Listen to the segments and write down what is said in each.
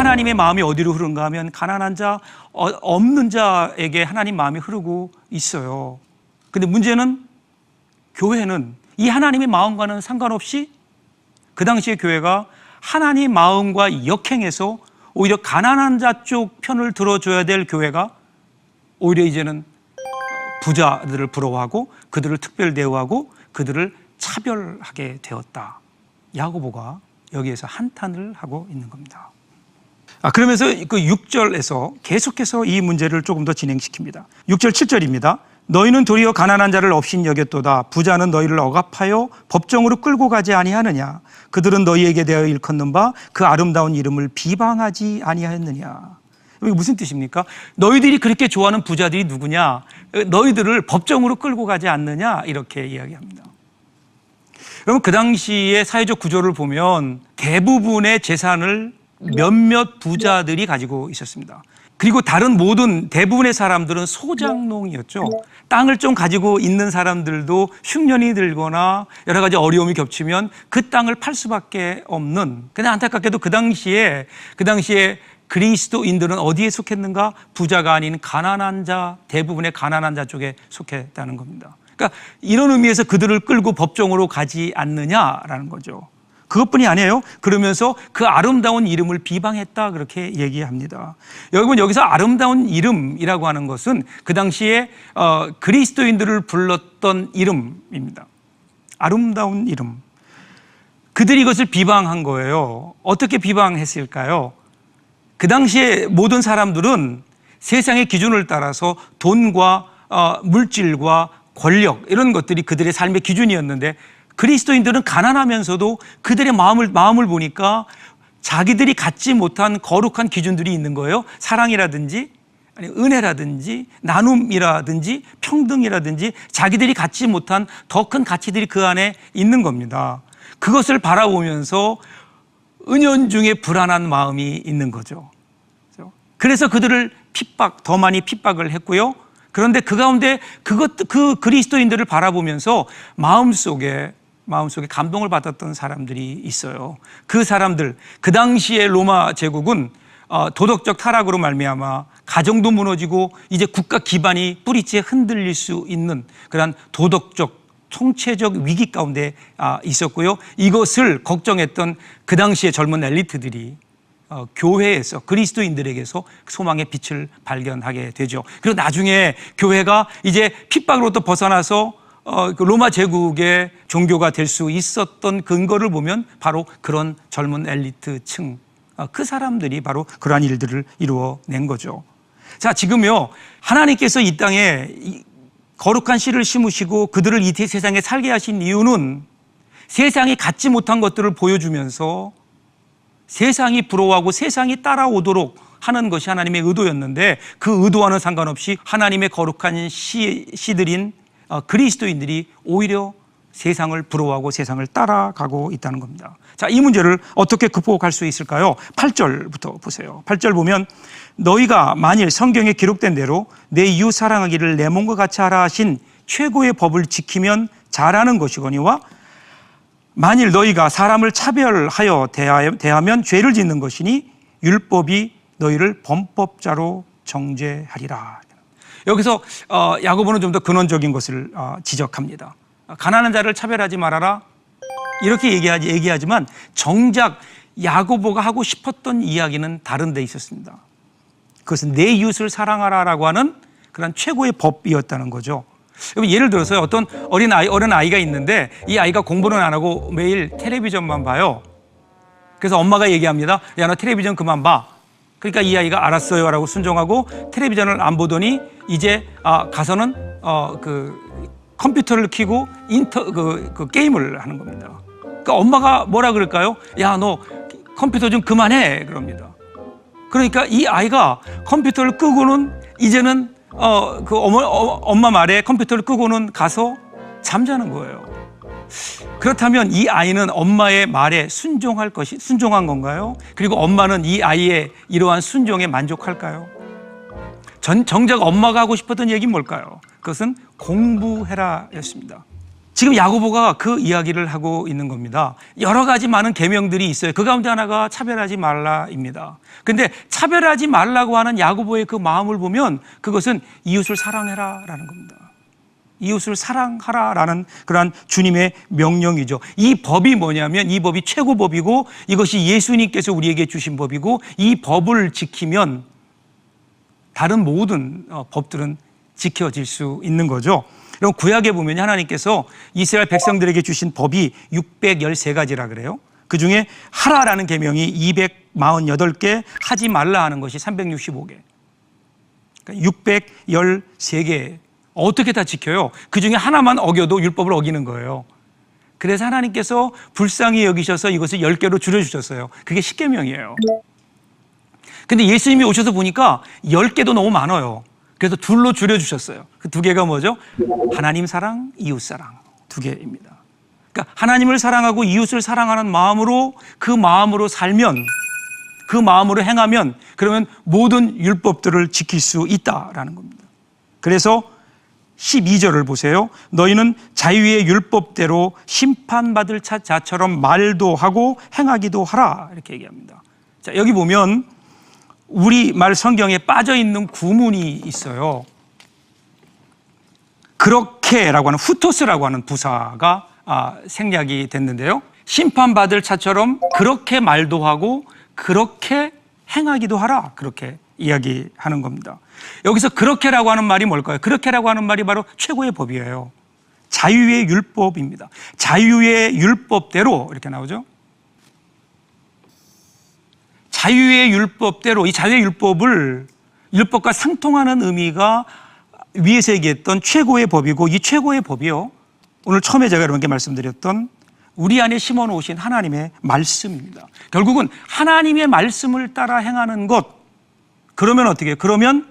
하나님의 마음이 어디로 흐르는가 하면 가난한 자, 없는 자에게 하나님 마음이 흐르고 있어요. 근데 문제는 교회는 이 하나님의 마음과는 상관없이 그 당시에 교회가 하나님 마음과 역행해서 오히려 가난한 자 쪽 편을 들어줘야 될 교회가 오히려 이제는 부자들을 부러워하고 그들을 특별 대우하고 그들을 차별하게 되었다. 야고보가 여기에서 한탄을 하고 있는 겁니다. 그러면서 그 6절에서 계속해서 이 문제를 조금 더 진행시킵니다. 6절 7절입니다. 너희는 도리어 가난한 자를 업신 여겼도다. 부자는 너희를 억압하여 법정으로 끌고 가지 아니하느냐. 그들은 너희에게 대하여 일컫는 바 그 아름다운 이름을 비방하지 아니하였느냐. 이게 무슨 뜻입니까? 너희들이 그렇게 좋아하는 부자들이 누구냐? 너희들을 법정으로 끌고 가지 않느냐? 이렇게 이야기합니다. 여러분, 그 당시의 사회적 구조를 보면 대부분의 재산을 몇몇 부자들이 가지고 있었습니다. 그리고 다른 모든 대부분의 사람들은 소장농이었죠. 땅을 좀 가지고 있는 사람들도 흉년이 들거나 여러 가지 어려움이 겹치면 그 땅을 팔 수밖에 없는. 근데 안타깝게도 그 당시에 그리스도인들은 어디에 속했는가? 부자가 아닌 가난한 자, 대부분의 가난한 자 쪽에 속했다는 겁니다. 그러니까 이런 의미에서 그들을 끌고 법정으로 가지 않느냐라는 거죠. 그것뿐이 아니에요. 그러면서 그 아름다운 이름을 비방했다, 그렇게 얘기합니다. 여러분, 여기서 아름다운 이름이라고 하는 것은 그 당시에 그리스도인들을 불렀던 이름입니다. 아름다운 이름. 그들이 이것을 비방한 거예요. 어떻게 비방했을까요? 그 당시에 모든 사람들은 세상의 기준을 따라서 돈과 물질과 권력, 이런 것들이 그들의 삶의 기준이었는데, 그리스도인들은 가난하면서도 그들의 마음을 보니까 자기들이 갖지 못한 거룩한 기준들이 있는 거예요. 사랑이라든지 은혜라든지 나눔이라든지 평등이라든지 자기들이 갖지 못한 더 큰 가치들이 그 안에 있는 겁니다. 그것을 바라보면서 은연중에 불안한 마음이 있는 거죠. 그래서 그들을 더 많이 핍박을 했고요. 그런데 그 가운데 그 그리스도인들을 바라보면서 마음속에 감동을 받았던 사람들이 있어요. 그 사람들, 그 당시에 로마 제국은 도덕적 타락으로 말미암아 가정도 무너지고 이제 국가 기반이 뿌리째 흔들릴 수 있는 그런 도덕적 총체적 위기 가운데 있었고요. 이것을 걱정했던 그 당시의 젊은 엘리트들이 교회에서 그리스도인들에게서 소망의 빛을 발견하게 되죠. 그리고 나중에 교회가 이제 핍박으로부터 벗어나서 로마 제국의 종교가 될 수 있었던 근거를 보면 바로 그런 젊은 엘리트층, 그 사람들이 바로 그러한 일들을 이루어낸 거죠. 자, 지금요, 하나님께서 이 땅에 거룩한 씨를 심으시고 그들을 이 세상에 살게 하신 이유는 세상이 갖지 못한 것들을 보여주면서 세상이 부러워하고 세상이 따라오도록 하는 것이 하나님의 의도였는데, 그 의도와는 상관없이 하나님의 거룩한 씨들인 그리스도인들이 오히려 세상을 부러워하고 세상을 따라가고 있다는 겁니다. 자, 이 문제를 어떻게 극복할 수 있을까요? 8절부터 보세요. 8절 보면 너희가 만일 성경에 기록된 대로 내 이웃 사랑하기를 내 몸과 같이 하라 하신 최고의 법을 지키면 잘하는 것이거니와 만일 너희가 사람을 차별하여 대하면 죄를 짓는 것이니 율법이 너희를 범법자로 정죄하리라. 여기서 야고보는 좀 더 근원적인 것을 지적합니다. 가난한 자를 차별하지 말아라, 이렇게 얘기하지만 정작 야고보가 하고 싶었던 이야기는 다른 데 있었습니다. 그것은 내 이웃을 사랑하라라고 하는 그런 최고의 법이었다는 거죠. 예를 들어서 어떤 어린 아이가 있는데 이 아이가 공부는 안 하고 매일 텔레비전만 봐요. 그래서 엄마가 얘기합니다. 야, 너 텔레비전 그만 봐. 그러니까 이 아이가 알았어요 라고 순종하고 텔레비전을 안 보더니 이제 가서는 그 컴퓨터를 켜고 그 게임을 하는 겁니다. 그러니까 엄마가 뭐라 그럴까요? 야, 너 컴퓨터 좀 그만해, 그럽니다. 그러니까 이 아이가 컴퓨터를 끄고는 이제는 그 엄마 말에 컴퓨터를 끄고는 가서 잠자는 거예요. 그렇다면 이 아이는 엄마의 말에 순종한 건가요? 그리고 엄마는 이 아이의 이러한 순종에 만족할까요? 정작 엄마가 하고 싶었던 얘기는 뭘까요? 그것은 공부해라 였습니다. 지금 야고보가 그 이야기를 하고 있는 겁니다. 여러 가지 많은 계명들이 있어요. 그 가운데 하나가 차별하지 말라입니다. 근데 차별하지 말라고 하는 야고보의 그 마음을 보면 그것은 이웃을 사랑해라라는 겁니다. 이웃을 사랑하라라는 그러한 주님의 명령이죠. 이 법이 뭐냐면 이 법이 최고법이고 이것이 예수님께서 우리에게 주신 법이고 이 법을 지키면 다른 모든 법들은 지켜질 수 있는 거죠. 그럼 구약에 보면 하나님께서 이스라엘 백성들에게 주신 법이 613가지라 그래요. 그중에 하라라는 계명이 248개, 하지 말라 하는 것이 365개. 그러니까 613개. 어떻게 다 지켜요? 그중에 하나만 어겨도 율법을 어기는 거예요. 그래서 하나님께서 불쌍히 여기셔서 이것을 10개로 줄여주셨어요. 그게 십계명이에요. 근데 예수님이 오셔서 보니까 10개도 너무 많아요. 그래서 둘로 줄여주셨어요. 그 두 개가 뭐죠? 하나님 사랑, 이웃 사랑. 두 개입니다. 그러니까 하나님을 사랑하고 이웃을 사랑하는 마음으로 그 마음으로 살면 그 마음으로 행하면 그러면 모든 율법들을 지킬 수 있다라는 겁니다. 그래서 12절을 보세요. 너희는 자유의 율법대로 심판받을 자처럼 말도 하고 행하기도 하라 이렇게 얘기합니다. 자, 여기 보면 우리말 성경에 빠져있는 구문이 있어요. 그렇게라고 하는 후토스라고 하는 부사가 생략이 됐는데요. 심판받을 자처럼 그렇게 말도 하고 그렇게 행하기도 하라 그렇게 이야기하는 겁니다. 여기서 그렇게라고 하는 말이 뭘까요? 그렇게라고 하는 말이 바로 최고의 법이에요. 자유의 율법입니다. 자유의 율법대로 이렇게 나오죠. 자유의 율법대로 이 자유의 율법을 율법과 상통하는 의미가 위에서 얘기했던 최고의 법이고 이 최고의 법이요. 오늘 처음에 제가 여러분께 말씀드렸던 우리 안에 심어놓으신 하나님의 말씀입니다. 결국은 하나님의 말씀을 따라 행하는 것 그러면 어떻게 해요? 그러면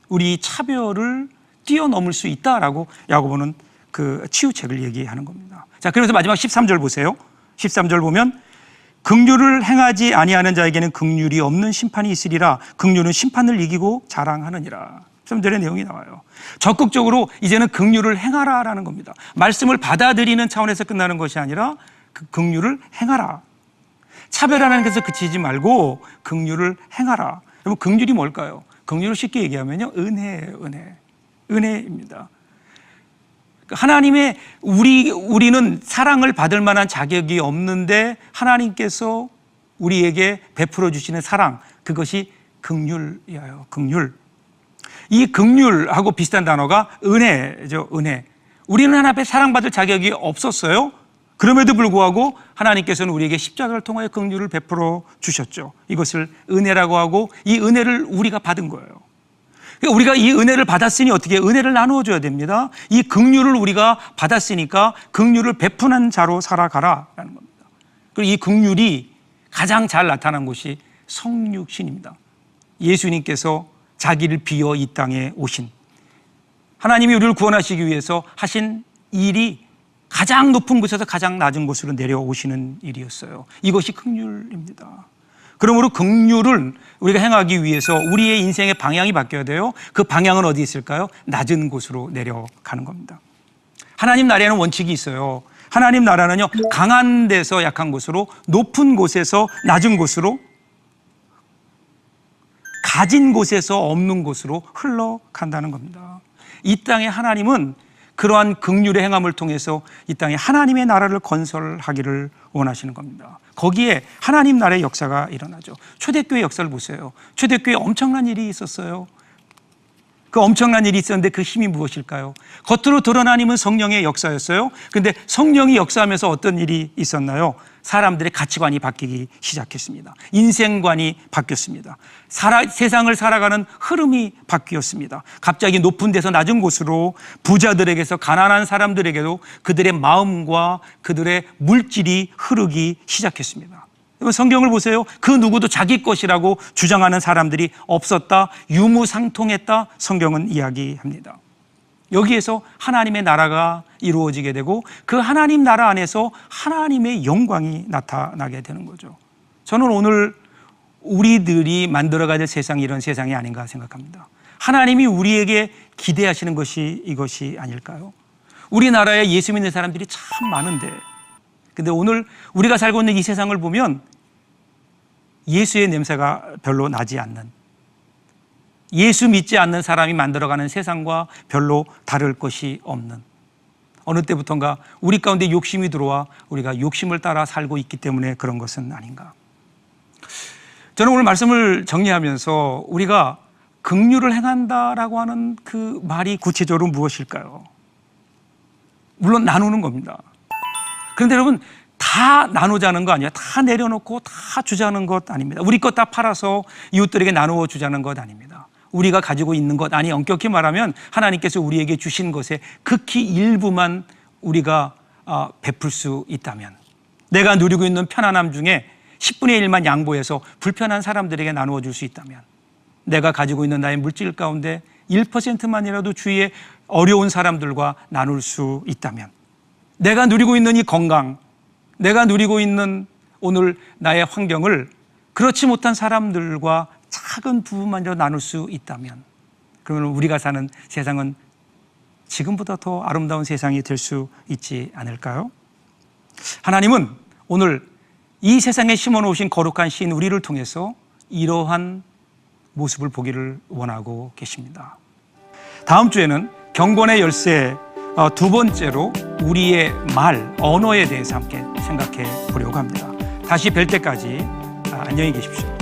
우리 차별을 뛰어넘을 수 있다라고 야고보는 그 치유책을 얘기하는 겁니다. 자, 그래서 마지막 13절 보세요. 13절 보면 긍휼을 행하지 아니하는 자에게는 긍휼이 없는 심판이 있으리라. 긍휼은 심판을 이기고 자랑하느니라. 13절의 내용이 나와요. 적극적으로 이제는 긍휼을 행하라라는 겁니다. 말씀을 받아들이는 차원에서 끝나는 것이 아니라 그 긍휼을 행하라. 차별하는 것에서 그치지 말고 긍휼을 행하라. 여러분 긍휼이 뭘까요? 긍휼을 쉽게 얘기하면요, 은혜예요, 은혜. 은혜입니다. 하나님의 우리는 사랑을 받을 만한 자격이 없는데 하나님께서 우리에게 베풀어 주시는 사랑, 그것이 긍휼이에요. 긍휼. 이 긍휼하고 비슷한 단어가 은혜죠. 은혜. 우리는 하나님 앞에 사랑받을 자격이 없었어요. 그럼에도 불구하고 하나님께서는 우리에게 십자가를 통하여 긍휼을 베풀어 주셨죠. 이것을 은혜라고 하고 이 은혜를 우리가 받은 거예요. 그러니까 우리가 이 은혜를 받았으니 어떻게 은혜를 나누어 줘야 됩니다. 이 긍휼을 우리가 받았으니까 긍휼을 베푸는 자로 살아가라라는 겁니다. 그리고 이 긍휼이 가장 잘 나타난 곳이 성육신입니다. 예수님께서 자기를 비워 이 땅에 오신 하나님이 우리를 구원하시기 위해서 하신 일이 가장 높은 곳에서 가장 낮은 곳으로 내려오시는 일이었어요. 이것이 긍휼입니다. 그러므로 긍휼을 우리가 행하기 위해서 우리의 인생의 방향이 바뀌어야 돼요. 그 방향은 어디 있을까요? 낮은 곳으로 내려가는 겁니다. 하나님 나라에는 원칙이 있어요. 하나님 나라는요, 강한 데서 약한 곳으로, 높은 곳에서 낮은 곳으로, 가진 곳에서 없는 곳으로 흘러간다는 겁니다. 이 땅에 하나님은 그러한 긍휼의 행함을 통해서 이 땅에 하나님의 나라를 건설하기를 원하시는 겁니다. 거기에 하나님 나라의 역사가 일어나죠. 초대교회 역사를 보세요. 초대교회에 엄청난 일이 있었어요. 그 엄청난 일이 있었는데 그 힘이 무엇일까요? 겉으로 드러난 힘은 성령의 역사였어요. 그런데 성령이 역사하면서 어떤 일이 있었나요? 사람들의 가치관이 바뀌기 시작했습니다. 인생관이 바뀌었습니다. 세상을 살아가는 흐름이 바뀌었습니다. 갑자기 높은 데서 낮은 곳으로 부자들에게서 가난한 사람들에게도 그들의 마음과 그들의 물질이 흐르기 시작했습니다. 성경을 보세요. 그 누구도 자기 것이라고 주장하는 사람들이 없었다, 유무상통했다, 성경은 이야기합니다. 여기에서 하나님의 나라가 이루어지게 되고 그 하나님 나라 안에서 하나님의 영광이 나타나게 되는 거죠. 저는 오늘 우리들이 만들어가야 될 세상이 이런 세상이 아닌가 생각합니다. 하나님이 우리에게 기대하시는 것이 이것이 아닐까요? 우리나라에 예수 믿는 사람들이 참 많은데, 근데 오늘 우리가 살고 있는 이 세상을 보면 예수의 냄새가 별로 나지 않는, 예수 믿지 않는 사람이 만들어가는 세상과 별로 다를 것이 없는, 어느 때부턴가 우리 가운데 욕심이 들어와 우리가 욕심을 따라 살고 있기 때문에 그런 것은 아닌가. 저는 오늘 말씀을 정리하면서 우리가 긍휼을 행한다라고 하는 그 말이 구체적으로 무엇일까요? 물론 나누는 겁니다. 그런데 여러분, 다 나누자는 거 아니에요. 다 내려놓고 다 주자는 것 아닙니다. 우리 것 다 팔아서 이웃들에게 나누어 주자는 것 아닙니다. 우리가 가지고 있는 것, 아니 엄격히 말하면 하나님께서 우리에게 주신 것의 극히 일부만 우리가 베풀 수 있다면, 내가 누리고 있는 편안함 중에 10분의 1만 양보해서 불편한 사람들에게 나누어 줄 수 있다면, 내가 가지고 있는 나의 물질 가운데 1%만이라도 주위에 어려운 사람들과 나눌 수 있다면, 내가 누리고 있는 이 건강, 내가 누리고 있는 오늘 나의 환경을 그렇지 못한 사람들과 작은 부분만이라도 나눌 수 있다면, 그러면 우리가 사는 세상은 지금보다 더 아름다운 세상이 될 수 있지 않을까요? 하나님은 오늘 이 세상에 심어놓으신 거룩한 신 우리를 통해서 이러한 모습을 보기를 원하고 계십니다. 다음 주에는 경건의 열쇠 두 번째로 우리의 말, 언어에 대해서 함께 생각해 보려고 합니다. 다시 뵐 때까지 안녕히 계십시오.